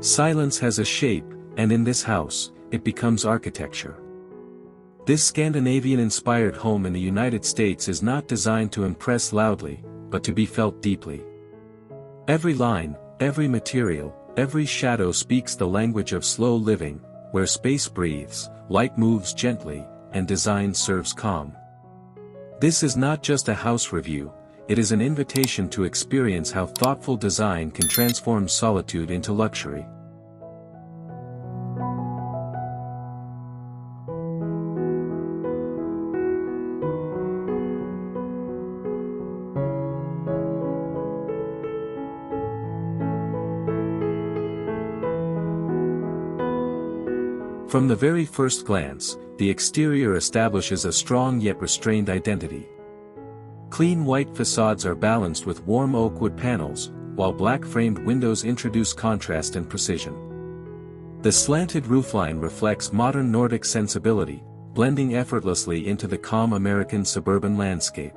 Silence has a shape, and in this house, it becomes architecture. This Scandinavian-inspired home in the United States is not designed to impress loudly, but to be felt deeply. Every line, every material, every shadow speaks the language of slow living, where space breathes, light moves gently, and design serves calm. This is not just a house review, it is an invitation to experience how thoughtful design can transform solitude into luxury. From the very first glance, the exterior establishes a strong yet restrained identity. Clean white facades are balanced with warm oak wood panels, while black-framed windows introduce contrast and precision. The slanted roofline reflects modern Nordic sensibility, blending effortlessly into the calm American suburban landscape.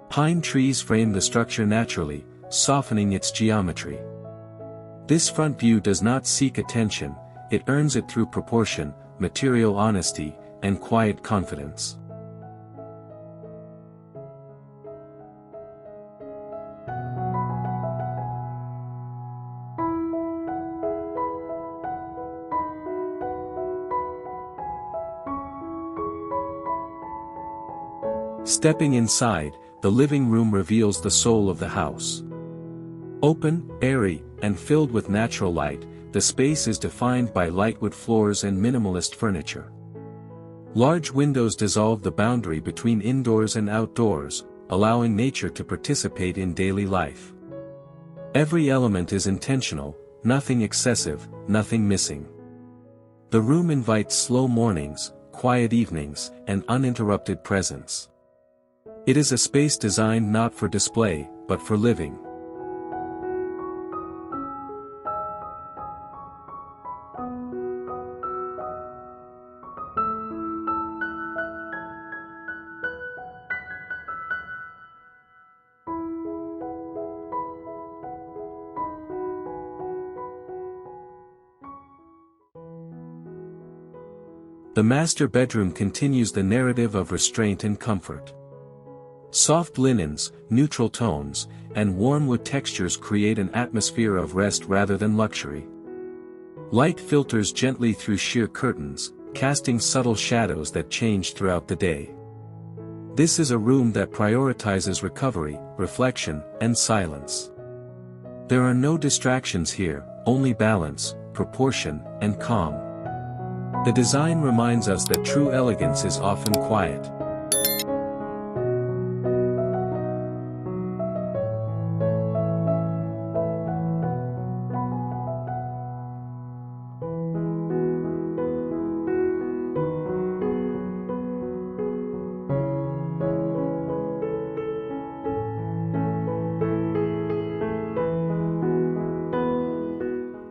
Pine trees frame the structure naturally, softening its geometry. This front view does not seek attention, it earns it through proportion, material honesty, and quiet confidence. Stepping inside, the living room reveals the soul of the house. Open, airy, and filled with natural light, the space is defined by lightwood floors and minimalist furniture. Large windows dissolve the boundary between indoors and outdoors, allowing nature to participate in daily life. Every element is intentional, nothing excessive, nothing missing. The room invites slow mornings, quiet evenings, and uninterrupted presence. It is a space designed not for display, but for living. The master bedroom continues the narrative of restraint and comfort. Soft linens, neutral tones, and warm wood textures create an atmosphere of rest rather than luxury. Light filters gently through sheer curtains, casting subtle shadows that change throughout the day. This is a room that prioritizes recovery, reflection, and silence. There are no distractions here, only balance, proportion, and calm. The design reminds us that true elegance is often quiet.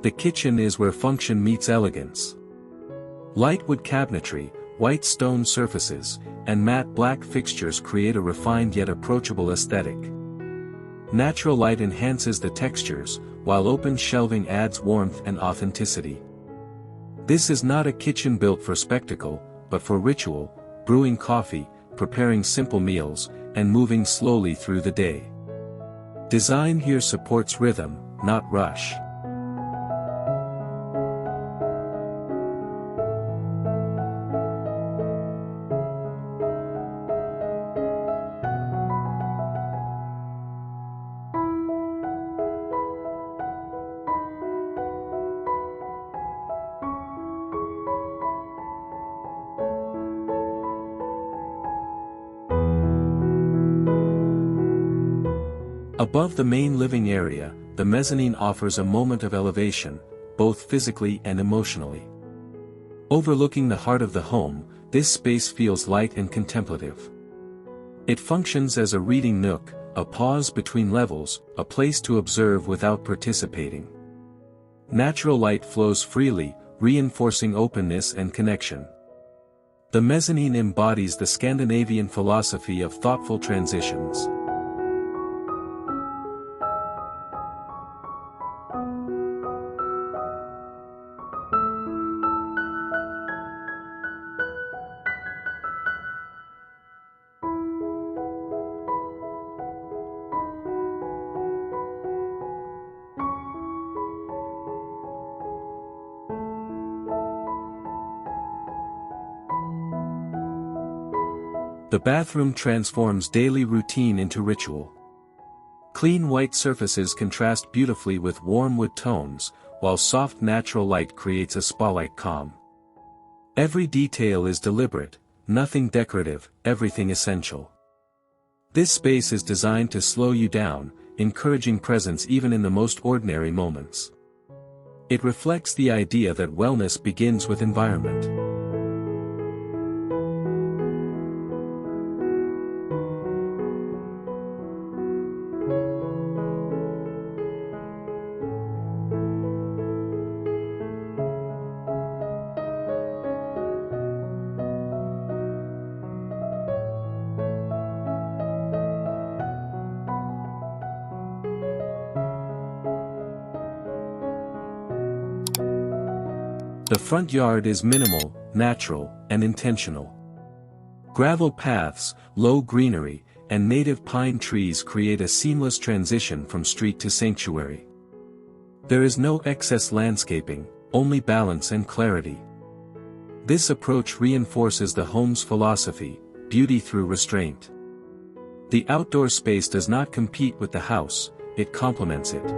The kitchen is where function meets elegance. Light wood cabinetry, white stone surfaces, and matte black fixtures create a refined yet approachable aesthetic. Natural light enhances the textures, while open shelving adds warmth and authenticity. This is not a kitchen built for spectacle, but for ritual, brewing coffee, preparing simple meals, and moving slowly through the day. Design here supports rhythm, not rush. Above the main living area, the mezzanine offers a moment of elevation, both physically and emotionally. Overlooking the heart of the home, this space feels light and contemplative. It functions as a reading nook, a pause between levels, a place to observe without participating. Natural light flows freely, reinforcing openness and connection. The mezzanine embodies the Scandinavian philosophy of thoughtful transitions. The bathroom transforms daily routine into ritual. Clean white surfaces contrast beautifully with warm wood tones, while soft natural light creates a spa-like calm. Every detail is deliberate, nothing decorative, everything essential. This space is designed to slow you down, encouraging presence even in the most ordinary moments. It reflects the idea that wellness begins with environment. The front yard is minimal, natural, and intentional. Gravel paths, low greenery, and native pine trees create a seamless transition from street to sanctuary. There is no excess landscaping, only balance and clarity. This approach reinforces the home's philosophy, beauty through restraint. The outdoor space does not compete with the house, it complements it.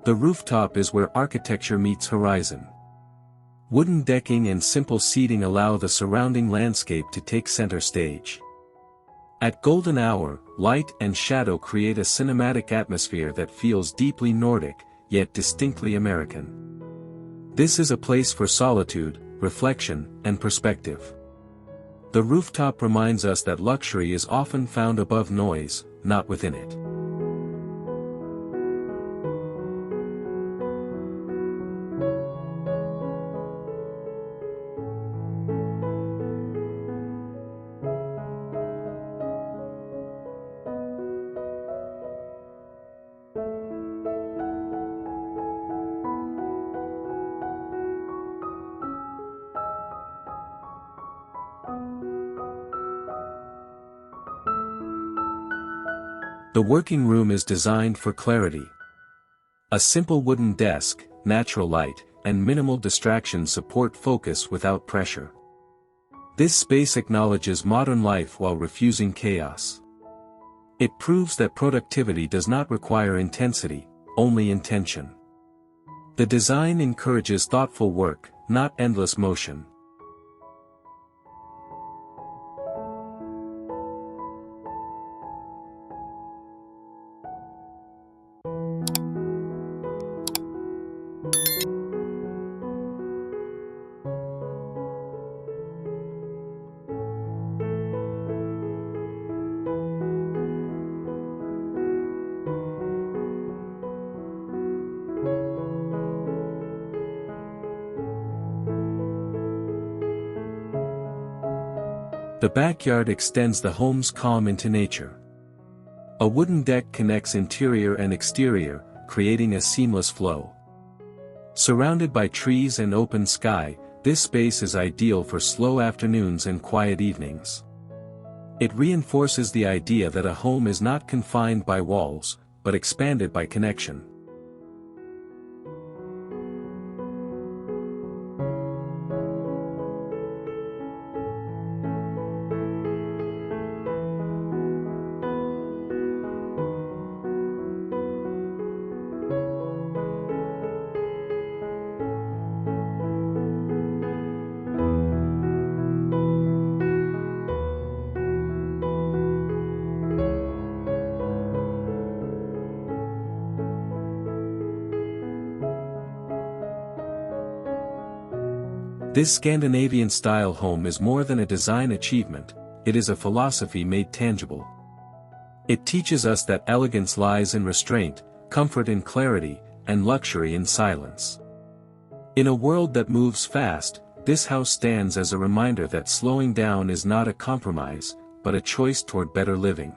The rooftop is where architecture meets horizon. Wooden decking and simple seating allow the surrounding landscape to take center stage. At golden hour, light and shadow create a cinematic atmosphere that feels deeply Nordic, yet distinctly American. This is a place for solitude, reflection, and perspective. The rooftop reminds us that luxury is often found above noise, not within it. The working room is designed for clarity. A simple wooden desk, natural light, and minimal distractions support focus without pressure. This space acknowledges modern life while refusing chaos. It proves that productivity does not require intensity, only intention. The design encourages thoughtful work, not endless motion. The backyard extends the home's calm into nature. A wooden deck connects interior and exterior, creating a seamless flow. Surrounded by trees and open sky, this space is ideal for slow afternoons and quiet evenings. It reinforces the idea that a home is not confined by walls, but expanded by connection. This Scandinavian-style home is more than a design achievement, it is a philosophy made tangible. It teaches us that elegance lies in restraint, comfort in clarity, and luxury in silence. In a world that moves fast, This house stands as a reminder that slowing down is not a compromise, but a choice toward better living.